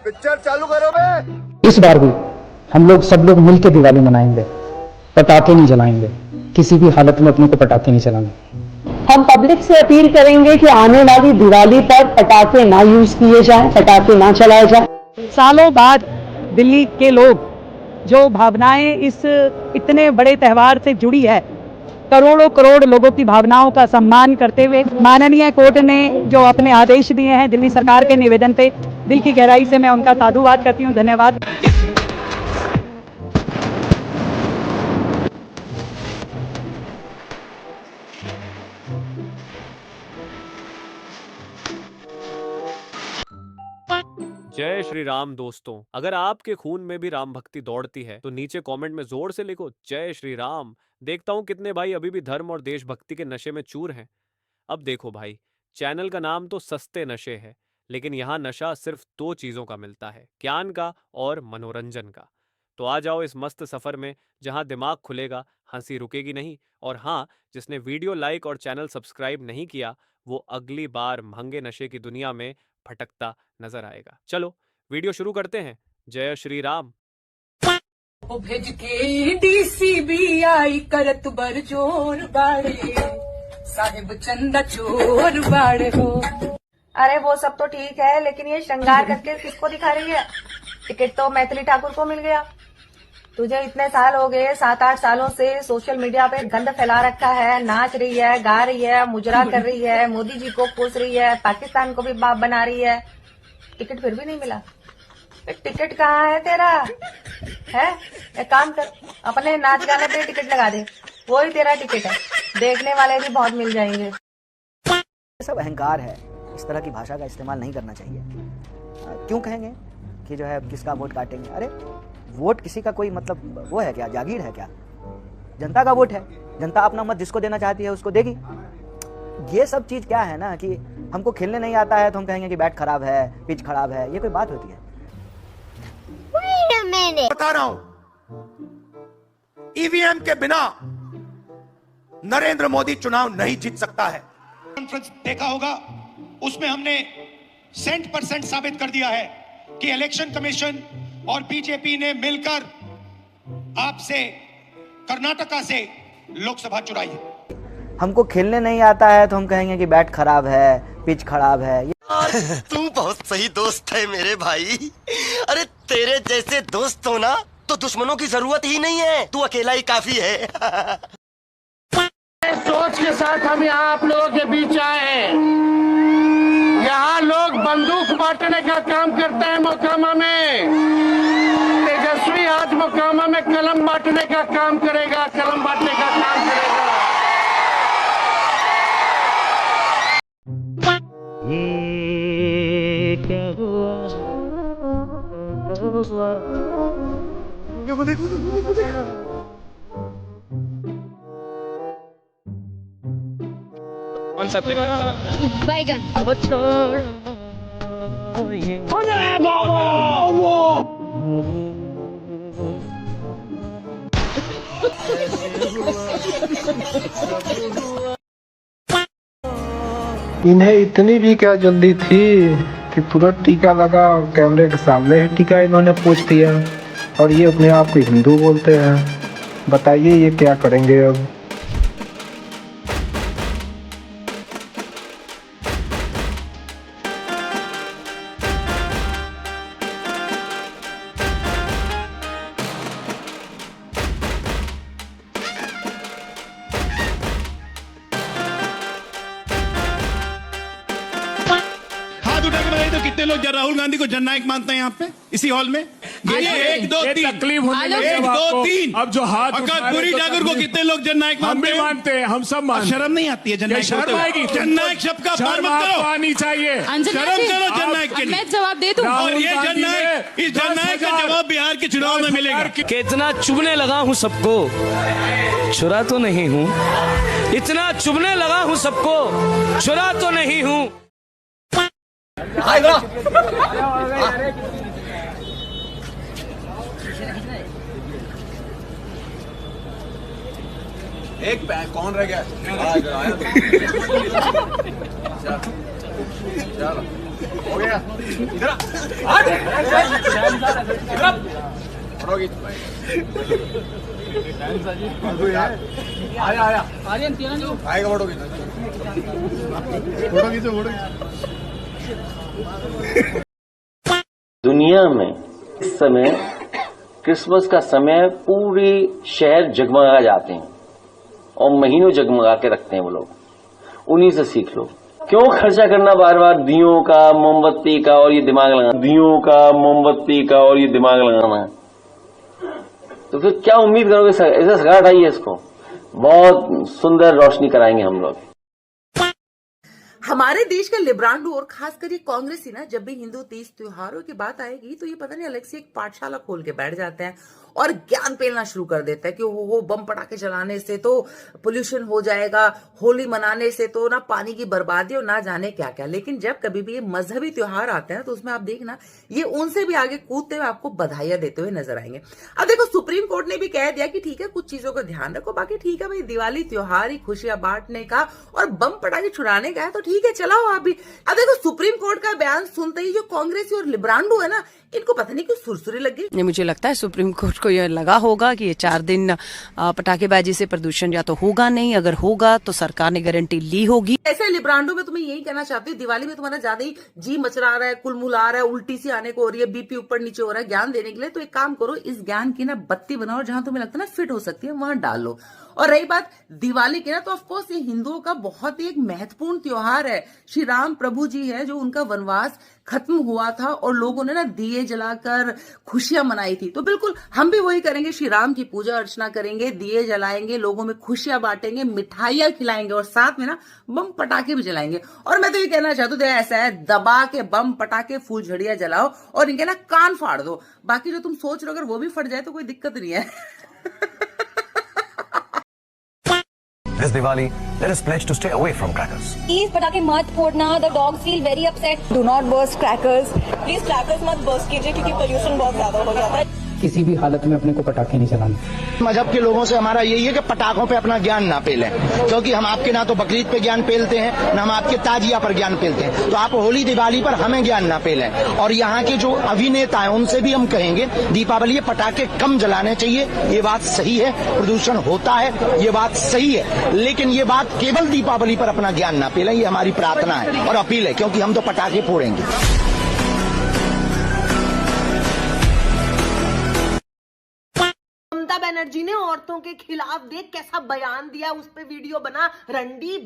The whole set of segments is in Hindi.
पिक्चर चालू करो बे। इस बार भी हम लोग सब लोग मिलकर दिवाली मनाएंगे, पटाखे नहीं जलाएंगे, किसी भी हालत में अपने को पटाखे नहीं चलाएंगे। हम पब्लिक से अपील करेंगे कि आने वाली दिवाली पर पटाखे ना यूज किए जाएं, पटाखे ना चलाए जाएं। सालों बाद दिल्ली के लोग जो भावनाएं इस इतने बड़े त्यौहार से जुड़ी है, करोड़ों करोड़ लोगों की भावनाओं का सम्मान करते हुए माननीय कोर्ट ने जो अपने आदेश दिए हैं दिल्ली सरकार के निवेदन पे दिल की गहराई से मैं उनका साधुवाद करती हूँ। धन्यवाद। जय श्री राम दोस्तों, अगर आपके खून में भी राम भक्ति दौड़ती है तो नीचे कमेंट में जोर से लिखो जय श्री राम। देखता हूं कितने भाई अभी भी धर्म और देशभक्ति के नशे में चूर हैं। अब देखो भाई, चैनल का नाम तो सस्ते नशे है, लेकिन यहाँ नशा सिर्फ दो चीजों का मिलता है, ज्ञान का और मनोरंजन का। तो आ जाओ इस मस्त सफर में जहाँ दिमाग खुलेगा, हंसी रुकेगी नहीं। और हाँ, जिसने वीडियो लाइक और चैनल सब्सक्राइब नहीं किया वो अगली बार महंगे नशे की दुनिया में भटकता नजर आएगा। चलो वीडियो शुरू करते हैं। जय श्री राम। भेज के DCBI करत बर जोर बाड़े, साहिब चंदा चोर बाड़े हो। अरे वो सब तो ठीक है, लेकिन ये श्रृंगार करके किसको दिखा रही है? टिकट तो मैथिली ठाकुर को मिल गया। तुझे इतने साल हो गए, 7-8 सालों से सोशल मीडिया पे गंद फैला रखा है, नाच रही है, गा रही है, मुजरा कर रही है, मोदी जी को कोस रही है, पाकिस्तान को भी बाप बना रही है। टिकट फिर भी नहीं मिला। टिकट कहाँ है तेरा? है एक काम कर, अपने नाच गाने पे टिकट लगा दे, वो ही तेरा टिकट है। देखने वाले भी बहुत मिल जाएंगे। सब अहंकार है, इस तरह की भाषा का इस्तेमाल नहीं करना चाहिए। क्यों कहेंगे कि जो है किसका वोट काटेंगे? अरे वोट किसी का कोई मतलब वो है क्या, जागीर है क्या? जनता का वोट है, जनता अपना मत जिसको देना चाहती है उसको देगी। ये सब चीज क्या है ना कि हमको खेलने नहीं आता है तो हम कहेंगे कि बैट खराब है, पिच खराब है, ये कोई बात होती है? बता रहा हूं, ईवीएम के बिना नरेंद्र मोदी चुनाव नहीं जीत सकता है। कॉन्फ्रेंस देखा होगा, उसमें हमने 100% साबित कर दिया है कि इलेक्शन कमीशन और बीजेपी ने मिलकर आपसे कर्नाटका से लोकसभा चुराई है। हमको खेलने नहीं आता है तो हम कहेंगे कि बैट खराब है, पिच खराब है। तू बहुत सही दोस्त है मेरे भाई। अरे तेरे जैसे दोस्त हो ना तो दुश्मनों की जरूरत ही नहीं है, तू अकेला ही काफी है। सोच के साथ हम यहाँ आप लोगों के बीच आए हैं। यहाँ लोग बंदूक बांटने का काम करते हैं मोकामा में। तेजस्वी आज मोकामा में कलम बांटने का काम करेगा, कलम बांटने का काम करेगा। ये क्या हुआ? कौन सा बैगन? इन्हें इतनी भी क्या जल्दी थी कि तुरंत टीका लगा और कैमरे के सामने ही टीका इन्होंने पूछ दिया। और ये अपने आप को हिंदू बोलते हैं। बताइए ये क्या करेंगे अब? तो कितने लोग राहुल गांधी को जननायक मानते हैं यहाँ पे इसी हॉल में? 1 2 3 तकलीफ होने लगी। 1 2 3 अब जो हाथ पुरी ठाकुर को कितने लोग जननायक मानते हैं? हम भी मानते हैं, हम सब मानते हैं। शर्म नहीं आती है जननायक? शर्म आएगी? जननायक शब्द का अपमान मत करो, आनी चाहिए। शर्म करो जननायक के लिए। मैं जवाब दे दूं। और ये जननायक, इस जननायक का जवाब बिहार के चुनाव में मिलेगा। कितना चुभने लगा हूँ सबको, छुरा तो नहीं हूँ। इतना चुभने लगा हूँ सबको, छुरा तो नहीं हूँ। एक कौन रह गया? हो गया इधर हट इधर पढ़ोगी आया आया आएगा पढ़ोगी पढ़ोगी तो पढ़ोगी। दुनिया में इस समय क्रिसमस का समय पूरी शहर जगमगा जाते हैं और महीनों जगमगा के रखते हैं वो लोग। उन्हीं से सीख लो। क्यों खर्चा करना बार बार दियों का, मोमबत्ती का और ये दिमाग लगाना, दियों का, मोमबत्ती का और ये दिमाग लगाना। तो फिर क्या उम्मीद करोगे? ऐसा सगा हटाइए इसको, बहुत सुंदर रोशनी कराएंगे हम लोग। हमारे देश का लिब्रांडो और खासकर ये कांग्रेसी ना, जब भी हिंदू तीज त्योहारों की बात आएगी तो ये पता नहीं अलग से एक पाठशाला खोल के बैठ जाते हैं और ज्ञान पेलना शुरू कर देता है कि वो बम पटाखे चलाने से तो पोल्यूशन हो जाएगा, होली मनाने से तो ना पानी की बर्बादी और ना जाने क्या क्या। लेकिन जब कभी भी ये मजहबी त्योहार आते हैं तो उसमें आप देखना ये उनसे भी आगे कूदते हुए आपको बधाइयां देते हुए नजर आएंगे। अब देखो सुप्रीम कोर्ट ने भी कह दिया कि ठीक है कुछ चीजों का ध्यान रखो, बाकी ठीक है भाई दिवाली त्योहार ही खुशियां बांटने का और बम पटाखे छुड़ाने का है तो ठीक है चलाओ आप भी। अब देखो सुप्रीम कोर्ट का बयान सुनते ही जो कांग्रेसी और लिब्रांडो है ना, इनको पता नहीं क्यों सुरसुरी लग गई। मुझे लगता है सुप्रीम कोर्ट को यह लगा होगा कि ये 4 दिन पटाखेबाजी से प्रदूषण या तो होगा नहीं, अगर होगा तो सरकार ने गारंटी ली होगी। ऐसे लिब्रांडो में तुम्हें यही कहना चाहती हूँ, दिवाली में तुम्हारा ज्यादा ही जी मचरा रहा है, कुलमुला रहा है, उल्टी सी आने को हो रही है, बीपी ऊपर नीचे हो रहा है ज्ञान देने के लिए, तो एक काम करो इस ज्ञान की ना बत्ती बनाओ, जहां तुम्हें लगता है ना फिट हो सकती है वहां डाल लो। और रही बात दिवाली की ना, तो ऑफकोर्स ये हिंदुओं का बहुत ही एक महत्वपूर्ण त्योहार है। श्री राम प्रभु जी है जो उनका वनवास खत्म हुआ था और लोगों ने ना दिए जलाकर खुशियां मनाई थी, तो बिल्कुल हम भी वही करेंगे, श्री राम की पूजा अर्चना करेंगे, दिए जलाएंगे, लोगों में खुशियां बांटेंगे, मिठाइयां खिलाएंगे और साथ में ना बम पटाखे भी जलाएंगे। और मैं तो ये कहना चाहता हूँ ऐसा है, दबा के बम पटाखे फूलझड़ियां जलाओ और इनके ना कान फाड़ दो, बाकी जो तुम सोच रहे हो अगर वो भी फट जाए तो कोई दिक्कत नहीं है। This Diwali, let us pledge to stay away from crackers. Please पटाखे मत फोड़ना. The dogs feel very upset. Do not burst crackers. Please crackers मत burst कीजिए क्योंकि pollution बहुत ज्यादा हो जाता है. किसी भी हालत में अपने को पटाखे नहीं चलाने। मजहब के लोगों से हमारा यही है कि पटाखों पे अपना ज्ञान ना पेलें, क्योंकि हम आपके ना तो बकरीद पे ज्ञान पेलते हैं, ना हम आपके ताजिया पर ज्ञान पेलते हैं, तो आप होली दिवाली पर हमें ज्ञान ना पेलें। और यहाँ के जो अभिनेता हैं उनसे भी हम कहेंगे दीपावली पटाखे कम जलाने चाहिए, ये बात सही है, प्रदूषण होता है, ये बात सही है, लेकिन ये बात केवल दीपावली पर अपना ज्ञान ना पेलें, ये हमारी प्रार्थना है और अपील है, क्योंकि हम तो पटाखे फोड़ेंगे। ममता बनर्जी ने औरतों के खिलाफ देख कैसा बयान दिया, उस पे वीडियो बना, रंडी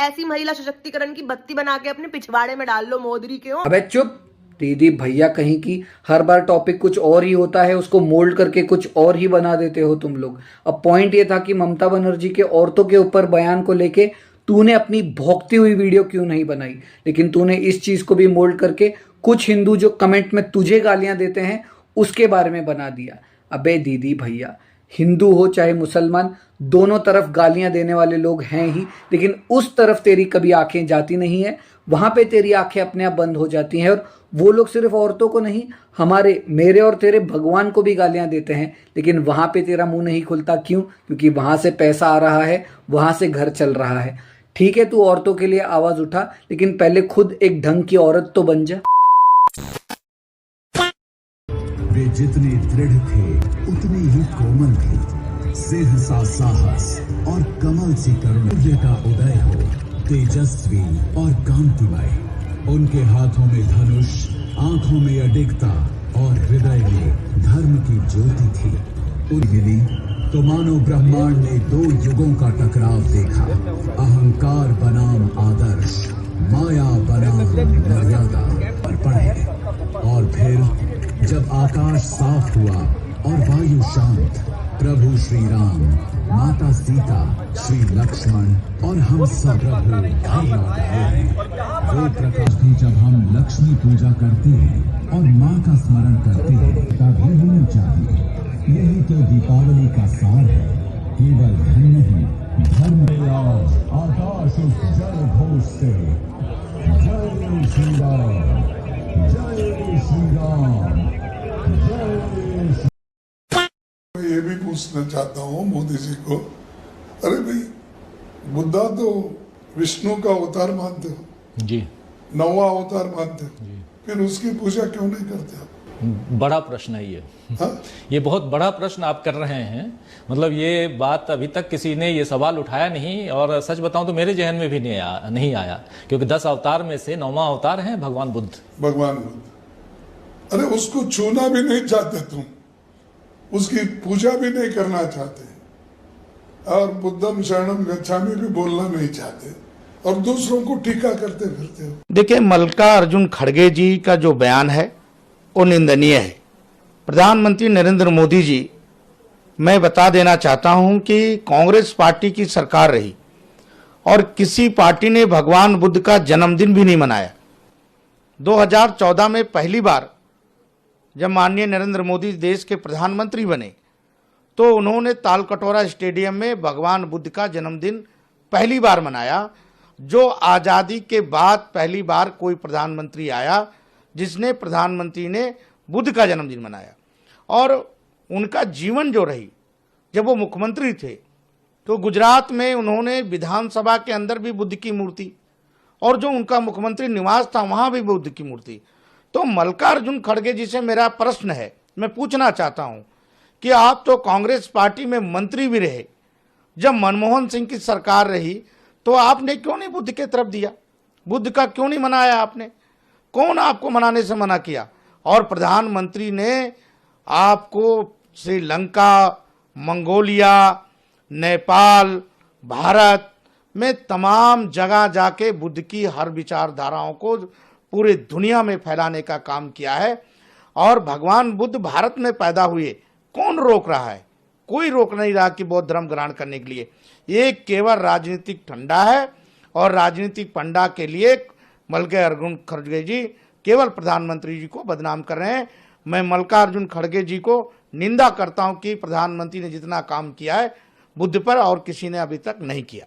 ऐसी महिला सशक्तिकरण की बत्ती बना के अपने पिछवाड़े में डाल लो मोदी के। अबे चुप दीदी भैया कहीं की, हर बार टॉपिक कुछ और ही होता है, उसको मोल्ड करके कुछ और ही बना देते हो तुम लोग। अब पॉइंट ये था कि ममता बनर्जी के औरतों के ऊपर बयान को लेके तूने अपनी भौंकती हुई वीडियो क्यों नहीं बनाई, लेकिन तूने इस चीज को भी मोल्ड करके कुछ हिंदू जो कमेंट में तुझे गालियां देते हैं उसके बारे में बना दिया। अबे दीदी भैया, हिंदू हो चाहे मुसलमान, दोनों तरफ गालियां देने वाले लोग हैं ही, लेकिन उस तरफ तेरी कभी आंखें जाती नहीं है, वहां पे तेरी आंखें अपने आप बंद हो जाती हैं। और वो लोग सिर्फ औरतों को नहीं, हमारे मेरे और तेरे भगवान को भी गालियां देते हैं, लेकिन वहां पे तेरा मुंह नहीं खुलता। क्यों? क्योंकि वहां से पैसा आ रहा है, वहां से घर चल रहा है। ठीक है तू औरतों के लिए आवाज उठा, लेकिन पहले खुद एक ढंग की औरत तो बन जा। वे जितने दृढ़ थे उतने ही कोमल थे, सिंह सा साहस और कमल सी करुणा का उदय हो, तेजस्वी और कांतिमय। उनके हाथों में धनुष, आंखों में अडिगता और हृदय में धर्म की ज्योति थी। उन मिली तो मानो ब्रह्मांड ने 2 युगों का टकराव देखा, अहंकार बनाम आदर्श, माया बनाम मर्यादा पर पड़े। और फिर जब आकाश साफ हुआ और वायु शांत, प्रभु श्री राम, माता सीता, श्री लक्ष्मण और हम सब प्रभु घर लौट आए। वो प्रकाश भी जब हम लक्ष्मी पूजा करते हैं और माँ का स्मरण करते हैं तभी होनी चाहिए। यही तो दीपावली का सार है, केवल धन नहीं, धर्म में आकाश उस जय घोष से, जय श्री राम, जय श्री राम, जय। मैं ये भी पूछना चाहता हूँ मोदी जी को, अरे भाई बुद्धा तो विष्णु का अवतार मानते हो, जी 9वां अवतार मानते हो, फिर उसकी पूजा क्यों नहीं करते आप? बड़ा प्रश्न है ये। ये बहुत बड़ा प्रश्न आप कर रहे हैं। मतलब ये बात अभी तक किसी ने ये सवाल उठाया नहीं, और सच बताऊं तो मेरे जहन में भी नहीं आया क्योंकि 10 अवतार में से 9वां अवतार है भगवान बुद्ध। भगवान बुद्ध, अरे उसको छूना भी नहीं चाहते तुम, उसकी पूजा भी नहीं करना चाहते, और बुद्धम शरणम गच्छामि भी बोलना नहीं चाहते, और दूसरों को टीका करते फिरते हो। देखिए, मल्लिकार्जुन खड़गे जी का जो बयान है वो निंदनीय है। प्रधानमंत्री नरेंद्र मोदी जी, मैं बता देना चाहता हूं कि कांग्रेस पार्टी की सरकार रही और किसी पार्टी ने भगवान बुद्ध का जन्मदिन भी नहीं मनाया। 2014 में पहली बार जब माननीय नरेंद्र मोदी देश के प्रधानमंत्री बने तो उन्होंने तालकटोरा स्टेडियम में भगवान बुद्ध का जन्मदिन पहली बार मनाया, जो आज़ादी के बाद पहली बार कोई प्रधानमंत्री आया जिसने प्रधानमंत्री ने बुद्ध का जन्मदिन मनाया। और उनका जीवन जो रही, जब वो मुख्यमंत्री थे तो गुजरात में उन्होंने विधानसभा के अंदर भी बुद्ध की मूर्ति, और जो उनका मुख्यमंत्री निवास था वहाँ भी बुद्ध की मूर्ति। तो मल्लिकार्जुन खड़गे जी से मेरा प्रश्न है, मैं पूछना चाहता हूँ कि आप तो कांग्रेस पार्टी में मंत्री भी रहे, जब मनमोहन सिंह की सरकार रही तो आपने क्यों नहीं बुद्ध की तरफ दिया? बुद्ध का क्यों नहीं मनाया आपने? कौन आपको मनाने से मना किया? और प्रधानमंत्री ने आपको श्रीलंका, मंगोलिया, नेपाल, भारत में तमाम जगह जाके बुद्ध की हर विचारधाराओं को पूरे दुनिया में फैलाने का काम किया है। और भगवान बुद्ध भारत में पैदा हुए, कौन रोक रहा है? कोई रोक नहीं रहा कि बौद्ध धर्म ग्रहण करने के लिए। ये केवल राजनीतिक फंडा है, और राजनीतिक फंडा के लिए मल्लिकार्जुन खड़गे जी केवल प्रधानमंत्री जी को बदनाम कर रहे हैं। मैं मल्लिकार्जुन खड़गे जी को निंदा करता हूं कि प्रधानमंत्री ने जितना काम किया है बुद्ध पर और किसी ने अभी तक नहीं किया।